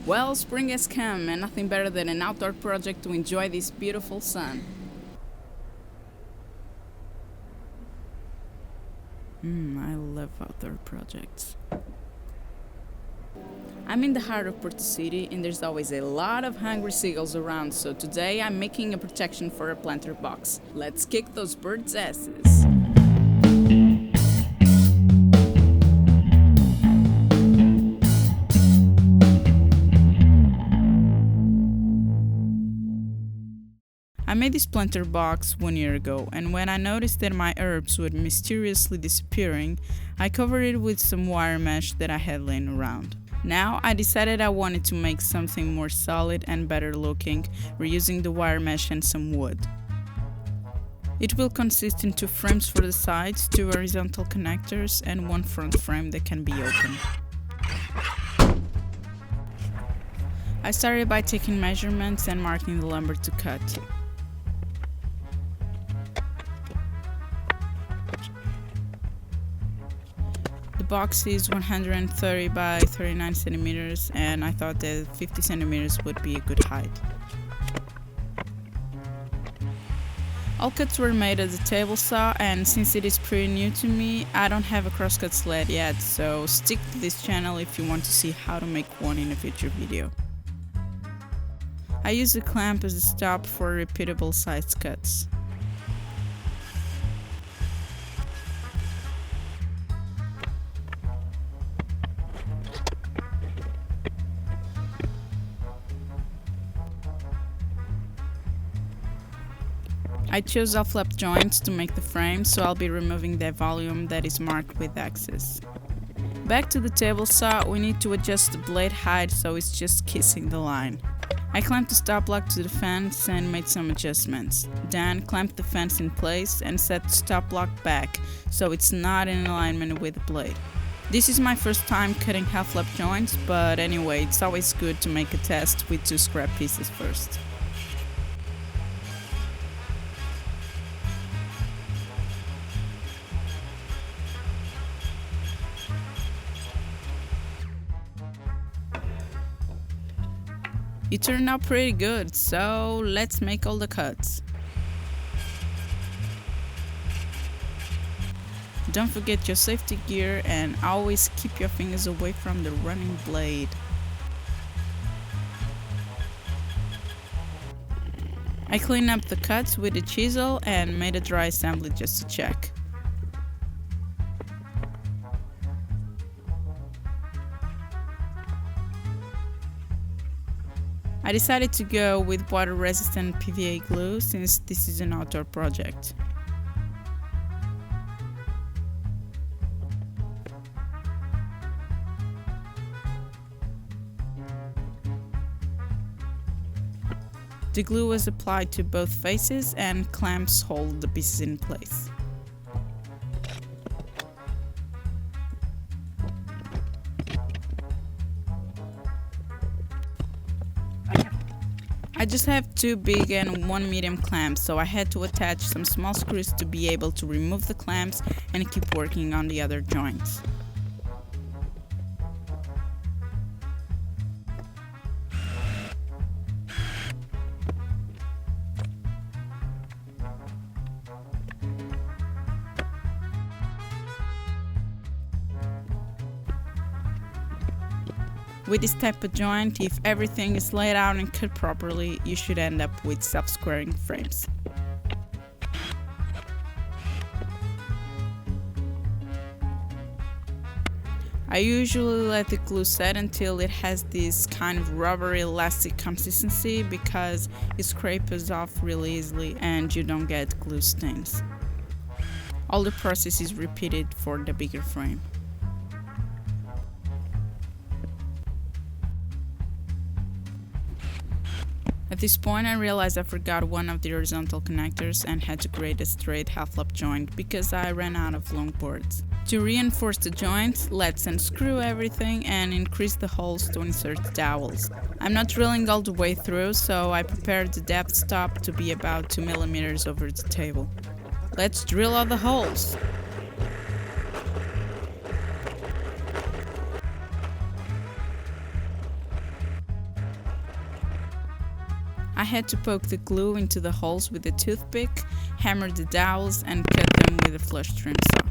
Well, spring has come and nothing better than an outdoor project to enjoy this beautiful sun. I love outdoor projects. I'm in the heart of Porto City and there's always a lot of hungry seagulls around, so today I'm making a protection for a planter box. Let's kick those birds' asses! I made this planter box 1 year ago, and when I noticed that my herbs were mysteriously disappearing, I covered it with some wire mesh that I had laying around. Now I decided I wanted to make something more solid and better looking, reusing the wire mesh and some wood. It will consist in 2 frames for the sides, 2 horizontal connectors, and 1 front frame that can be opened. I started by taking measurements and marking the lumber to cut. The box is 130 by 39 centimeters, and I thought that 50 centimeters would be a good height. All cuts were made at the table saw, and since it is pretty new to me, I don't have a crosscut sled yet, so stick to this channel if you want to see how to make one in a future video. I use a clamp as a stop for repeatable sized cuts. I chose flap joints to make the frame, so I'll be removing the volume that is marked with X's. Back to the table saw, we need to adjust the blade height so it's just kissing the line. I clamped the stop block to the fence and made some adjustments. Then clamped the fence in place and set the stop block back so it's not in alignment with the blade. This is my first time cutting half-lap joints, but anyway, it's always good to make a test with 2 scrap pieces first. It turned out pretty good, so let's make all the cuts. Don't forget your safety gear and always keep your fingers away from the running blade. I cleaned up the cuts with a chisel and made a dry assembly just to check. I decided to go with water-resistant PVA glue since this is an outdoor project. The glue was applied to both faces and clamps hold the pieces in place. I just have 2 big and 1 medium clamps, so I had to attach some small screws to be able to remove the clamps and keep working on the other joints. With this type of joint, if everything is laid out and cut properly, you should end up with self-squaring frames. I usually let the glue set until it has this kind of rubbery elastic consistency because it scrapes off really easily and you don't get glue stains. All the process is repeated for the bigger frame. At this point I realized I forgot one of the horizontal connectors and had to create a straight half-lap joint because I ran out of long boards. To reinforce the joint, let's unscrew everything and increase the holes to insert the dowels. I'm not drilling all the way through, so I prepared the depth stop to be about 2 mm over the table. Let's drill all the holes! had to poke the glue into the holes with a toothpick, hammer the dowels, and cut them with a flush trim saw.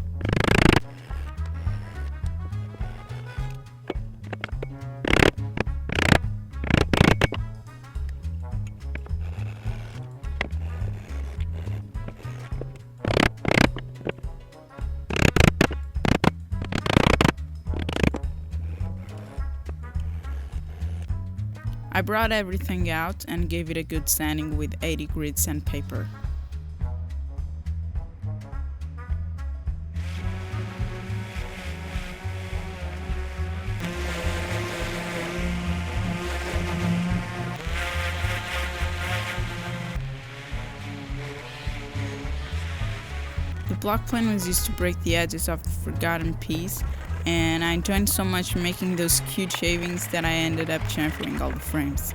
I brought everything out and gave it a good sanding with 80 grit sandpaper. The block plane was used to break the edges of the forgotten piece, and I enjoyed so much making those cute shavings that I ended up chamfering all the frames.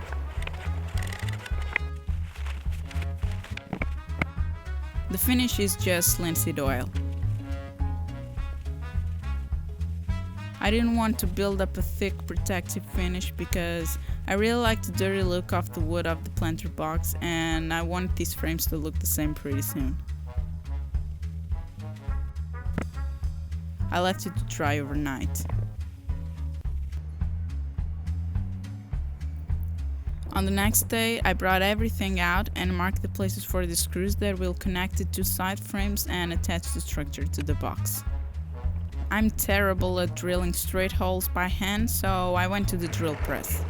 The finish is just linseed oil. I didn't want to build up a thick protective finish because I really like the dirty look of the wood of the planter box, and I want these frames to look the same pretty soon. I left it to dry overnight. On the next day, I brought everything out and marked the places for the screws that will connect the two side frames and attach the structure to the box. I'm terrible at drilling straight holes by hand, so I went to the drill press.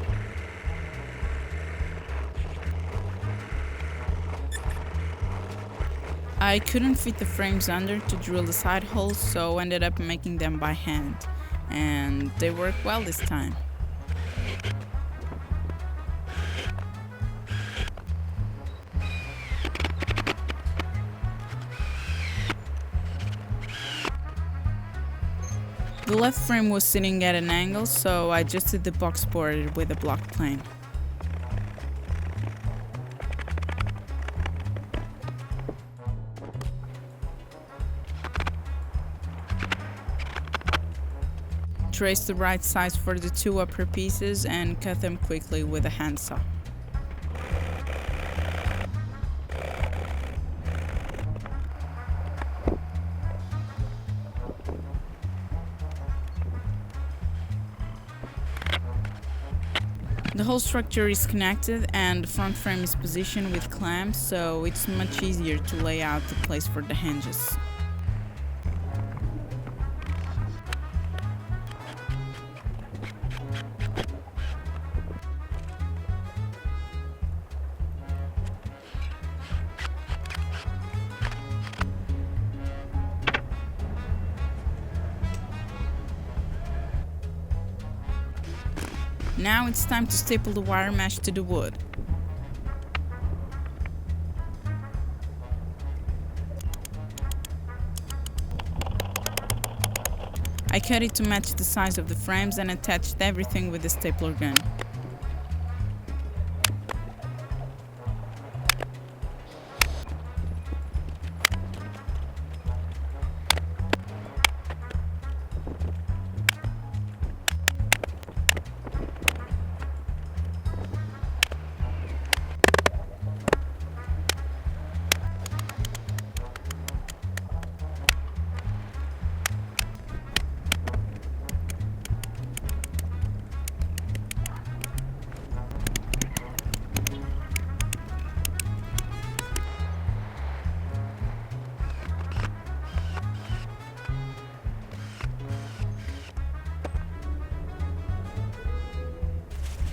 I couldn't fit the frames under to drill the side holes, so ended up making them by hand, and they worked well this time. The left frame was sitting at an angle, so I adjusted the box board with a block plane. Trace the right size for the two upper pieces and cut them quickly with a handsaw. The whole structure is connected and the front frame is positioned with clamps, so it's much easier to lay out the place for the hinges. Now it's time to staple the wire mesh to the wood. I cut it to match the size of the frames and attached everything with the stapler gun.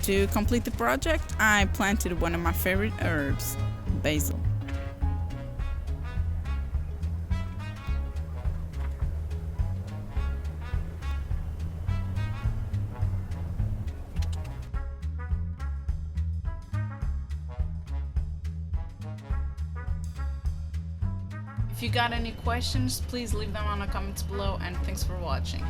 To complete the project, I planted one of my favorite herbs, basil. If you got any questions, please leave them on the comments below, and thanks for watching.